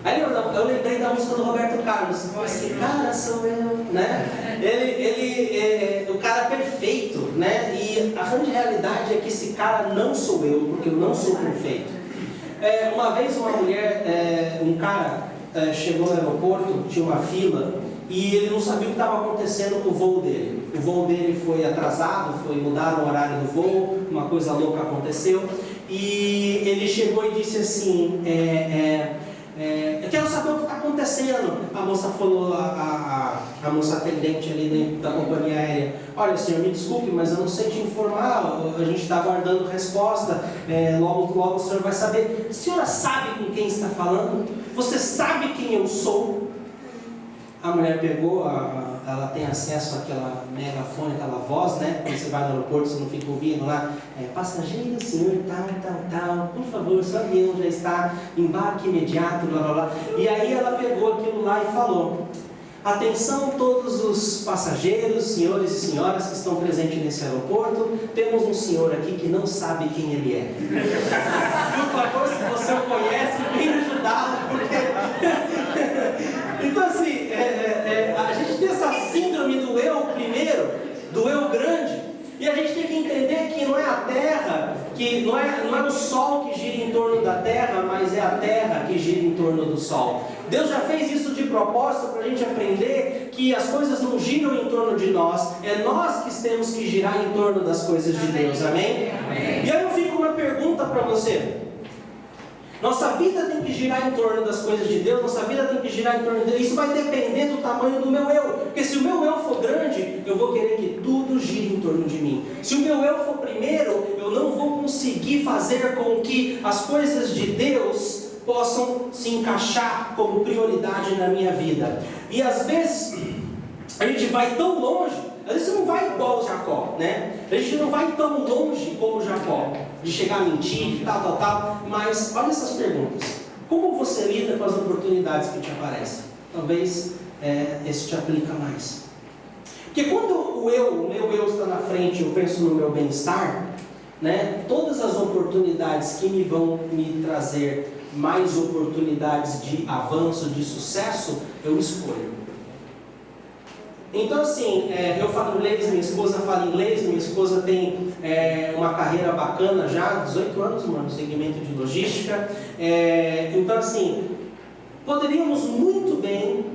Aí eu lembrei da música do Roberto Carlos. Esse cara sou eu, né? Ele o cara perfeito, né? E a grande realidade é que esse cara não sou eu, porque eu não sou perfeito. Uma vez uma mulher, um cara chegou no aeroporto, tinha uma fila, e ele não sabia o que estava acontecendo com o voo dele. O voo dele foi atrasado, mudaram o horário do voo, uma coisa louca aconteceu, e ele chegou e disse assim, eu quero saber o que está acontecendo. A moça falou, a moça atendente ali da companhia aérea, olha senhor, me desculpe, mas eu não sei te informar, a gente está aguardando resposta, logo o senhor vai saber. A senhora sabe com quem está falando? Você sabe quem eu sou? A mulher pegou, ela tem acesso àquela megafone, aquela voz, né? Quando você vai no aeroporto, você não fica ouvindo lá, passageiro, senhor, tal, por favor, seu avião já está, embarque imediato, blá blá blá. E aí ela pegou aquilo lá e falou, atenção todos os passageiros, senhores e senhoras que estão presentes nesse aeroporto, temos um senhor aqui que não sabe quem ele é. Por favor, se você o conhece, venha ajudá-lo, porque... Então assim, a gente tem essa síndrome do eu primeiro, do eu grande, e a gente tem que entender que não é a Terra, que não é o Sol que gira em torno da Terra, mas é a Terra que gira em torno do Sol. Deus já fez isso de propósito para a gente aprender que as coisas não giram em torno de nós, é nós que temos que girar em torno das coisas de Deus, amém? E aí eu fico uma pergunta para você. Nossa vida tem que girar em torno das coisas de Deus, nossa vida tem que girar em torno de Deus. Isso vai depender do tamanho do meu eu. Porque se o meu eu for grande, eu vou querer que tudo gire em torno de mim. Se o meu eu for primeiro, eu não vou conseguir fazer com que as coisas de Deus possam se encaixar como prioridade na minha vida. E às vezes, a gente vai tão longe, às vezes você não vai igual Jacó, né? A gente não vai tão longe como Jacó, de chegar a mentir, tal, mas olha essas perguntas. Como você lida com as oportunidades que te aparecem? Talvez esse te aplica mais. Porque quando o meu eu está na frente, eu penso no meu bem-estar, né? Todas as oportunidades que vão me trazer mais oportunidades de avanço, de sucesso, eu escolho. Então assim, eu falo inglês, minha esposa fala inglês, minha esposa tem uma carreira bacana já, 18 anos, no segmento de logística. Então assim, poderíamos muito bem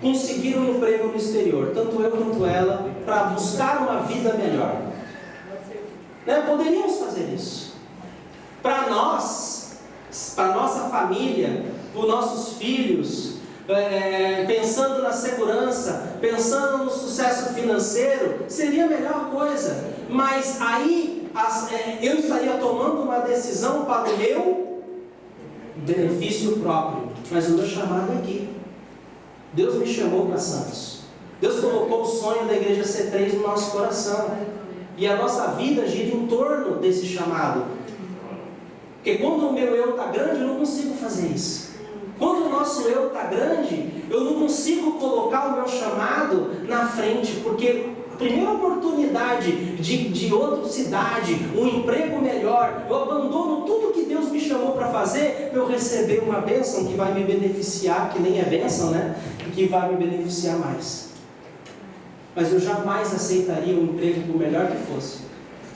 conseguir um emprego no exterior, tanto eu quanto ela, para buscar uma vida melhor. Poderíamos fazer isso. Para nós, para nossa família, para os nossos filhos, pensando na segurança, pensando no sucesso financeiro, seria a melhor coisa. Mas aí eu estaria tomando uma decisão para o meu benefício próprio. Mas o meu chamado é aqui. Deus me chamou para Santos. Deus colocou o sonho da igreja C3 no nosso coração. E a nossa vida gira em torno desse chamado. Porque quando o meu eu está grande, eu não consigo fazer isso. Quando o nosso eu está grande, eu não consigo colocar o meu chamado na frente, porque a primeira oportunidade de outra cidade, um emprego melhor, eu abandono tudo que Deus me chamou para fazer, para eu receber uma bênção que vai me beneficiar, que nem é bênção, né? E que vai me beneficiar mais. Mas eu jamais aceitaria um emprego por melhor que fosse.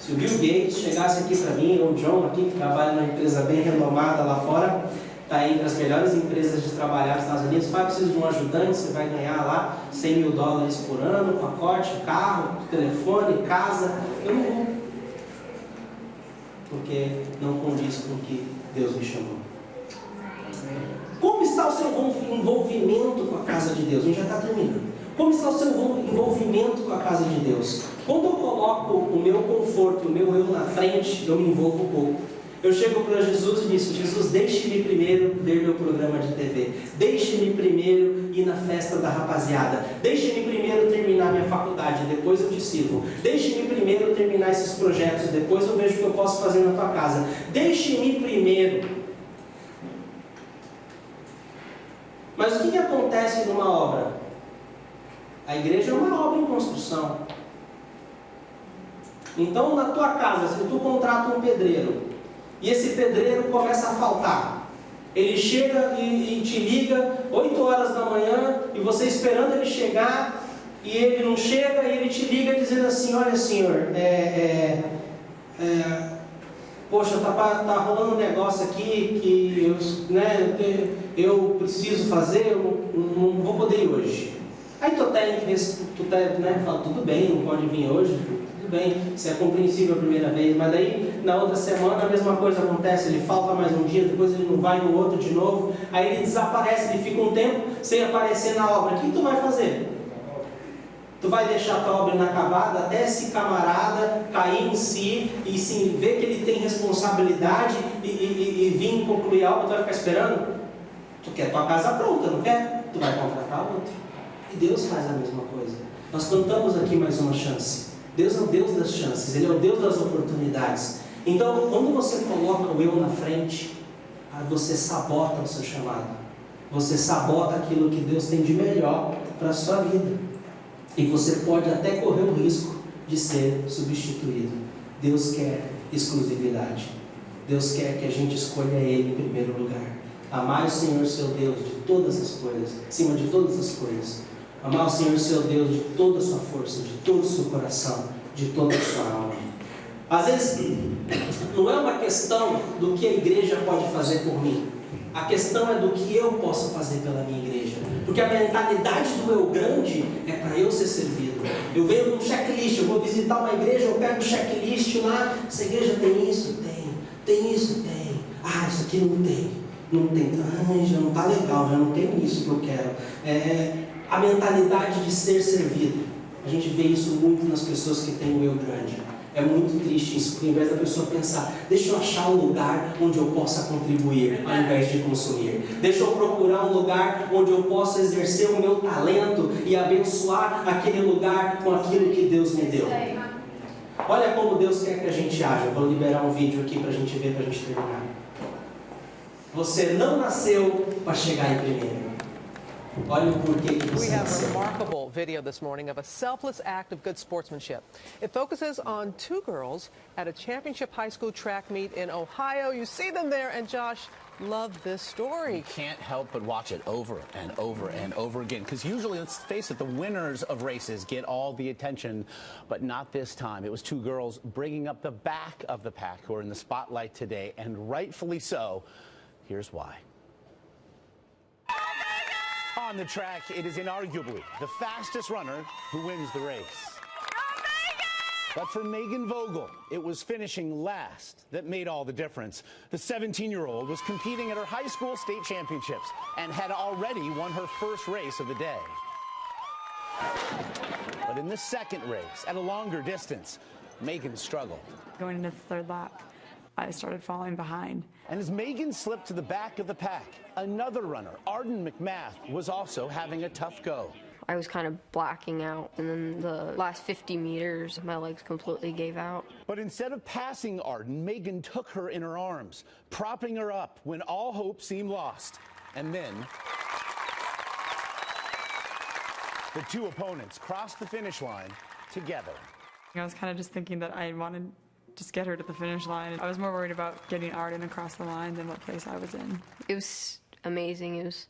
Se o Bill Gates chegasse aqui para mim, ou o John aqui, que trabalha numa empresa bem renomada lá fora, está entre as melhores empresas de trabalhar nos Estados Unidos, vai precisar de um ajudante, você vai ganhar lá $100 mil por ano, pacote, carro, telefone, casa. Eu não vou. Porque não condiz com o que Deus me chamou. Como está o seu envolvimento com a casa de Deus? A gente já está terminando. Como está o seu envolvimento com a casa de Deus? Quando eu coloco o meu conforto, o meu eu na frente, eu me envolvo um pouco. Eu chego para Jesus e digo: Jesus, deixe-me primeiro ver meu programa de TV. Deixe-me primeiro ir na festa da rapaziada. Deixe-me primeiro terminar minha faculdade, depois eu te sirvo. Deixe-me primeiro terminar esses projetos, depois eu vejo o que eu posso fazer na tua casa. Deixe-me primeiro. Mas o que acontece numa obra? A igreja é uma obra em construção. Então, na tua casa, se tu contrata um pedreiro, e esse pedreiro começa a faltar, ele chega e te liga 8 horas da manhã, e você esperando ele chegar, e ele não chega, e ele te liga dizendo assim: olha, senhor, poxa, tá rolando um negócio aqui que eu preciso fazer, eu não vou poder ir hoje. Aí tu fala: tudo bem, não pode vir hoje, tudo bem, isso é compreensível a primeira vez, mas daí na outra semana a mesma coisa acontece, ele falta mais um dia, depois ele não vai no outro de novo, aí ele desaparece, ele fica um tempo sem aparecer na obra. O que tu vai fazer? Tu vai deixar a tua obra inacabada até esse camarada cair em si e sim, ver que ele tem responsabilidade e vir concluir a obra? Tu vai ficar esperando? Tu quer tua casa pronta, não quer? Tu vai contratar outro. E Deus faz a mesma coisa. Nós cantamos aqui mais uma chance. Deus é o Deus das chances, Ele é o Deus das oportunidades. Então, quando você coloca o eu na frente, você sabota o seu chamado. Você sabota aquilo que Deus tem de melhor para a sua vida. E você pode até correr o risco de ser substituído. Deus quer exclusividade. Deus quer que a gente escolha Ele em primeiro lugar. Amar o Senhor seu Deus de todas as coisas, acima de todas as coisas. Amar o Senhor seu Deus de toda a sua força, de todo o seu coração, de toda a sua alma. Às vezes, não é uma questão do que a igreja pode fazer por mim. A questão é do que eu posso fazer pela minha igreja. Porque a mentalidade do eu grande é para eu ser servido. Eu venho num checklist, eu vou visitar uma igreja, eu pego o checklist lá. Essa igreja tem isso? Tem. Tem isso? Tem. Ah, isso aqui não tem. Não tem. Ah, já não está legal, já não tem isso que eu quero. A mentalidade de ser servido. A gente vê isso muito nas pessoas que têm o eu grande. É muito triste isso, porque ao invés da pessoa pensar: deixa eu achar um lugar onde eu possa contribuir, ao invés de consumir. Deixa eu procurar um lugar onde eu possa exercer o meu talento e abençoar aquele lugar com aquilo que Deus me deu. Olha como Deus quer que a gente haja. Vou liberar um vídeo aqui para a gente ver, para a gente terminar. Você não nasceu para chegar em primeiro. Olha o porquê que você We have nasceu. a remarkable video this morning of a selfless act of good sportsmanship. It focuses on 2 girls at a championship high school track meet in Ohio. You see them there, and Josh, love this story. You can't help but watch it over and over and over again, because usually, let's face it, the winners of races get all the attention, but not this time. It was 2 girls bringing up the back of the pack who are in the spotlight today, and rightfully so. Here's why. On the track, it is inarguably the fastest runner who wins the race. But for Megan Vogel, it was finishing last that made all the difference. The 17-year-old was competing at her high school state championships and had already won her first race of the day. But in the second race, at a longer distance, Megan struggled. Going into the third lap, I started falling behind. And as Megan slipped to the back of the pack, another runner, Arden McMath, was also having a tough go. I was kind of blacking out, and then the last 50 meters, my legs completely gave out. But instead of passing Arden, Megan took her in her arms, propping her up when all hope seemed lost. And then the two opponents crossed the finish line together. I was kind of just thinking that I wanted to just get her to the finish line. I was more worried about getting Arden across the line than what place I was in. It was amazing. It was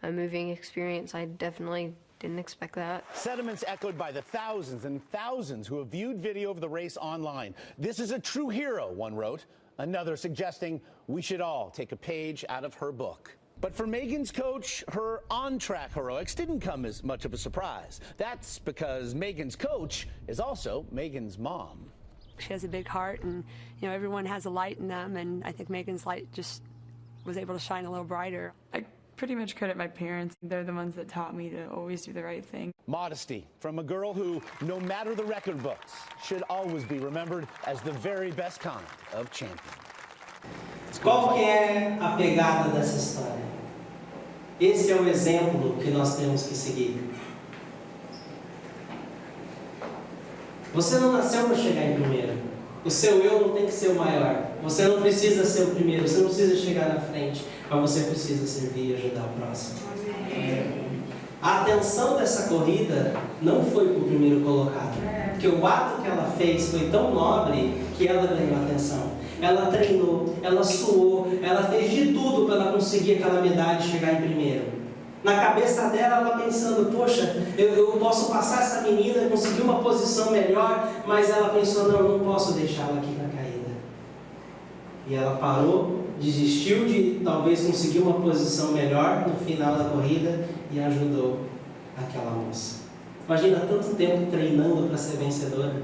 a moving experience. I definitely didn't expect that. Sentiments echoed by the thousands and thousands who have viewed video of the race online. This is a true hero, one wrote. Another suggesting we should all take a page out of her book. But for Megan's coach, her on-track heroics didn't come as much of a surprise. That's because Megan's coach is also Megan's mom. She has a big heart, and you know, everyone has a light in them, and I think Megan's light just was able to shine a little brighter. I pretty much credit my parents. They're the ones that taught me to always do the right thing. Modesty from a girl who, no matter the record books, should always be remembered as the very best kind of champion. Qual que é a pegada dessa história? Esse é o exemplo que nós temos que seguir. Você não nasceu para chegar em primeiro. O seu eu não tem que ser o maior. Você não precisa ser o primeiro, você não precisa chegar na frente, mas você precisa servir e ajudar o próximo. A atenção dessa corrida não foi para o primeiro colocado, porque o ato que ela fez foi tão nobre que ela ganhou atenção. Ela treinou, ela suou, ela fez de tudo para ela conseguir aquela medalha e chegar em primeiro. Na cabeça dela, ela pensando, poxa, eu posso passar essa menina, conseguir uma posição melhor, mas ela pensou, não, eu não posso deixá-la aqui na caída. E ela parou, desistiu de talvez conseguir uma posição melhor no final da corrida e ajudou aquela moça. Imagina tanto tempo treinando para ser vencedora,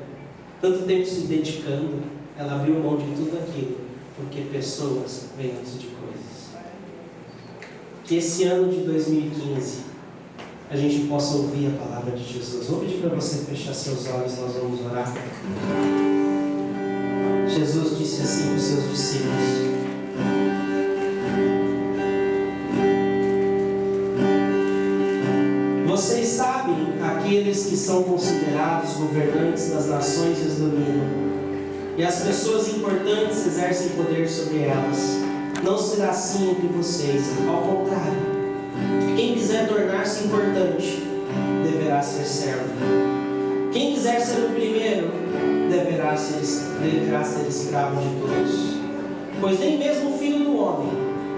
tanto tempo se dedicando, ela abriu mão de tudo aquilo, porque pessoas vêm antes de coisas. Que esse ano de 2015 a gente possa ouvir a palavra de Jesus. Vou pedir para você fechar seus olhos, nós vamos orar. Jesus disse assim para os seus discípulos: vocês sabem, aqueles que são considerados governantes das nações e os dominam, e as pessoas importantes exercem poder sobre elas. Não será assim entre vocês, ao contrário. Quem quiser tornar-se importante, deverá ser servo. Quem quiser ser o primeiro, deverá ser escravo de todos. Pois nem mesmo o Filho do Homem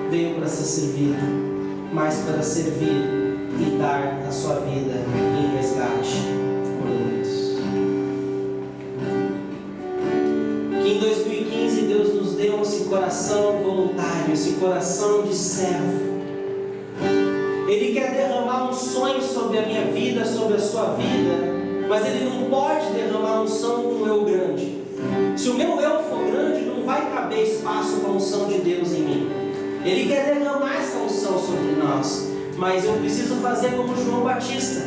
veio para ser servido, mas para servir e dar a sua vida em resgate por muitos. Que em 2015 Deus nos deu esse coração voluntário, esse coração de servo. Ele quer derramar um sonho sobre a minha vida, sobre a sua vida, mas Ele não pode derramar unção com um eu grande. Se o meu eu for grande, não vai caber espaço para a unção de Deus em mim. Ele quer derramar essa unção sobre nós, mas eu preciso fazer como João Batista.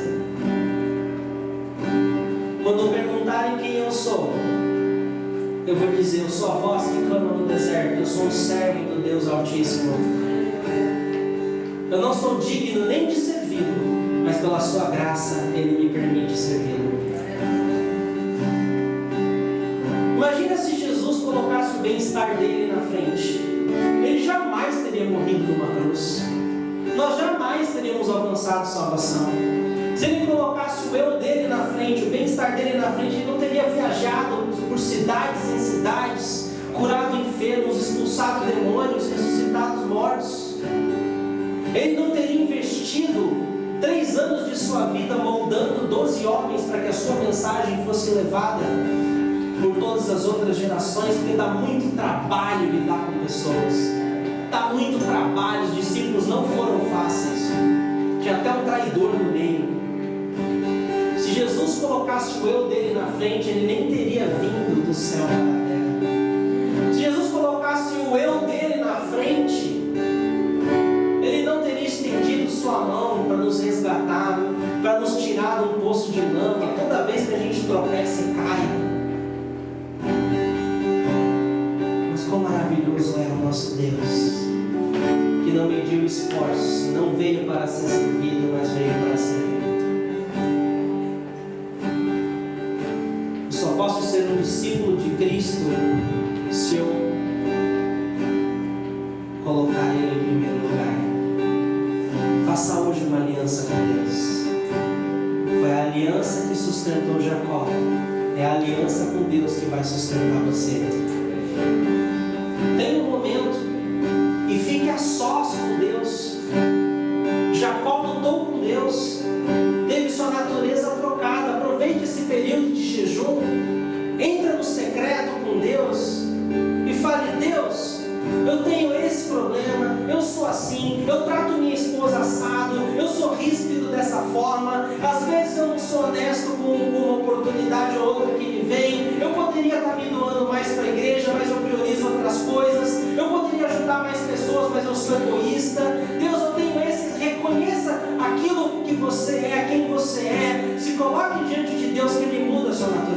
Quando perguntarem quem eu sou, eu vou dizer, eu sou a voz que clama no deserto, eu sou um servo do Deus Altíssimo. Eu não sou digno nem de servi-lo, mas pela sua graça Ele me permite servi-lo. Imagina se Jesus colocasse o bem-estar dele na frente. Ele jamais teria morrido numa cruz. Nós jamais teríamos alcançado salvação. Se Ele colocasse o eu dele na frente, o bem-estar dele na frente, Ele não teria viajado por cidades em cidades, curado enfermos, expulsado demônios, ressuscitado mortos. Ele não teria investido 3 anos de sua vida moldando 12 homens para que a sua mensagem fosse levada por todas as outras gerações, porque dá muito trabalho lidar com pessoas. Dá muito trabalho, os discípulos não foram fáceis. Tinha até um traidor no meio. Se Jesus colocasse o eu dele na frente, ele nem teria céu para a terra. Se Jesus colocasse o eu dele na frente, ele não teria estendido sua mão para nos resgatar, para nos tirar de um poço de lama toda vez que a gente tropeça e cai. Mas quão maravilhoso é o nosso Deus, que não mediu esforços, não veio para ser servido, mas veio para servir. Eu só posso ser um discípulo de Cristo se eu colocar Ele em primeiro lugar. Faça hoje uma aliança com Deus. Foi a aliança que sustentou Jacó. É a aliança com Deus que vai sustentar você. Tenha um momento e fique a sós com Deus. Jacó lutou com Deus, teve sua natureza trocada. Aproveite esse período de jejum, entra no secreto com Deus e fale: Deus, eu tenho esse problema, eu sou assim, eu trato minha esposa assado, eu sou ríspido dessa forma, às vezes eu não sou honesto com uma oportunidade ou outra que me vem, eu poderia estar me doando mais para a igreja, mas eu priorizo outras coisas, eu poderia ajudar mais pessoas, mas eu sou egoísta. Deus, eu tenho esse, reconheça aquilo que você é, quem você é, se coloque diante de Deus que Ele muda a sua natureza.